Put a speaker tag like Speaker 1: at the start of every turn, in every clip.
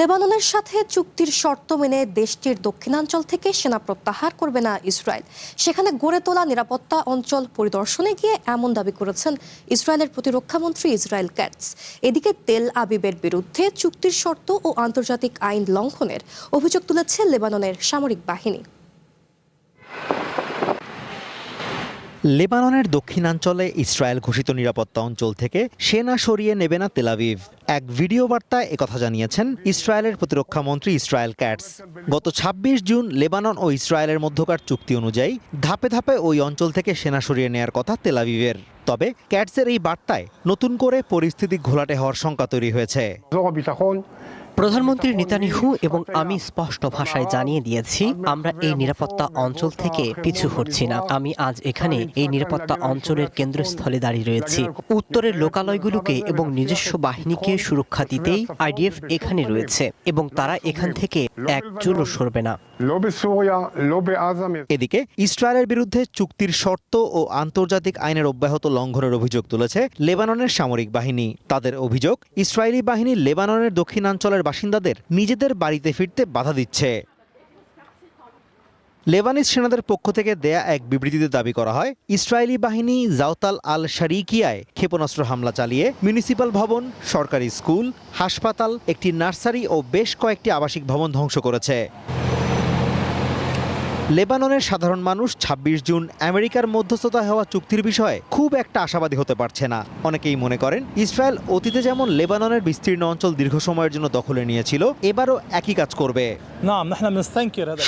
Speaker 1: লেবাননের সাথে চুক্তির শর্ত মেনে দেশটির দক্ষিণাঞ্চল থেকে সেনা প্রত্যাহার করবে না ইসরায়েল। সেখানে গড়ে তোলা নিরাপত্তা অঞ্চল পরিদর্শনে গিয়ে এমন দাবি করেছেন ইসরায়েলের প্রতিরক্ষামন্ত্রী ইসরায়েল ক্যাটস। এদিকে তেল আবিবের বিরুদ্ধে চুক্তির শর্ত ও আন্তর্জাতিক আইন লঙ্ঘনের অভিযোগ তুলেছে লেবাননের সামরিক বাহিনী।
Speaker 2: লেবাননের দক্ষিণাঞ্চলে ইসরায়েল ঘোষিত নিরাপত্তা অঞ্চল থেকে সেনা সরিয়ে নেবে না তেল আবিব। এক ভিডিও বার্তায় একথা জানিয়েছেন ইসরায়েলের প্রতিরক্ষামন্ত্রী ইসরায়েল ক্যাটস। গত ২৬ জুন লেবানন ও ইসরায়েলের মধ্যকার চুক্তি অনুযায়ী ধাপে ধাপে ওই অঞ্চল থেকে সেনা সরিয়ে নেয়ার কথা তেল আবিবের। তবে ক্যাটসের এই বার্তায় নতুন করে পরিস্থিতি ঘোলাটে হওয়ার শঙ্কা তৈরি হয়েছে।
Speaker 3: প্রধানমন্ত্রী নেতানিয়াহু এবং আমি স্পষ্ট ভাষায় জানিয়ে দিয়েছি, আমরা এই নিরাপত্তা অঞ্চল থেকে পিছু হটছি না। আমি আজ এখানে এই নিরাপত্তা অঞ্চলের কেন্দ্রস্থলে দাঁড়িয়ে রয়েছি। উত্তরের লোকালয়গুলোকে এবং নিজস্ব বাহিনীকে সুরক্ষা দিতেই আইডিএফ এখানে রয়েছে এবং তারা এখান থেকে এক চুলও সরবে না।
Speaker 2: এদিকে ইসরায়েলের বিরুদ্ধে চুক্তির শর্ত ও আন্তর্জাতিক আইনের অব্যাহত লঙ্ঘনের অভিযোগ তুলেছে লেবাননের সামরিক বাহিনী। তাদের অভিযোগ, ইসরায়েলি বাহিনী লেবাননের দক্ষিণাঞ্চলের বাসিন্দাদের নিজেদের বাড়িতে ফিরতে বাধা দিচ্ছে। লেবানিজ সেনাদের পক্ষ থেকে দেয়া এক বিবৃতিতে দাবি করা হয়, ইসরায়েলি বাহিনী জাওতাল আল শারিকিয়ায় ক্ষেপণাস্ত্র হামলা চালিয়ে মিউনিসিপাল ভবন, সরকারি স্কুল, হাসপাতাল, একটি নার্সারি ও বেশ কয়েকটি আবাসিক ভবন ধ্বংস করেছে। লেবাননের সাধারণ মানুষ ২৬ জুন আমেরিকার মধ্যস্থতায় হওয়া চুক্তির বিষয়ে খুব একটা আশাবাদী হতে পারছে না। অনেকেই মনে করেন, ইসরায়েল অতীতে যেমন লেবাননের বিস্তীর্ণ অঞ্চল দীর্ঘ সময়ের জন্য দখলে নিয়েছিল, এবারও একই কাজ করবে।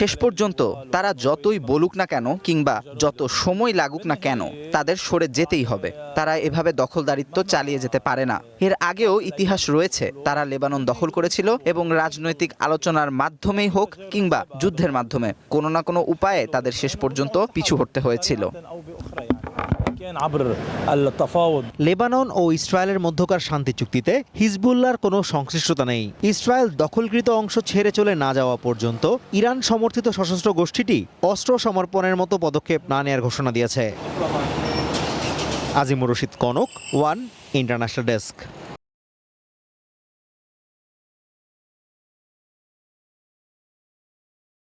Speaker 4: শেষ পর্যন্ত তারা যতই বলুক না কেন কিংবা যত সময় লাগুক না কেন, তাদের সরে যেতেই হবে। তারা এভাবে দখলদারিত্ব চালিয়ে যেতে পারে না। এর আগেও ইতিহাস রয়েছে, তারা লেবানন দখল করেছিল এবং রাজনৈতিক আলোচনার মাধ্যমেই হোক কিংবা যুদ্ধের মাধ্যমে কোনো না কোনো উপায়ে তাদের শেষ পর্যন্ত পিছু হটতে হয়েছিল।
Speaker 2: লেবানন ও ইসরায়েলের মধ্যকার শান্তি চুক্তিতে হিজবুল্লাহর কোনো সংশ্লিষ্টতা নেই। ইসরায়েল দখলকৃত অংশ ছেড়ে চলে না যাওয়া পর্যন্ত ইরান সমর্থিত সশস্ত্র গোষ্ঠীটি অস্ত্র সমর্পণের মতো পদক্ষেপ না নেয়ার ঘোষণা দিয়েছে। Azimur Rashid Kanak, one international desk.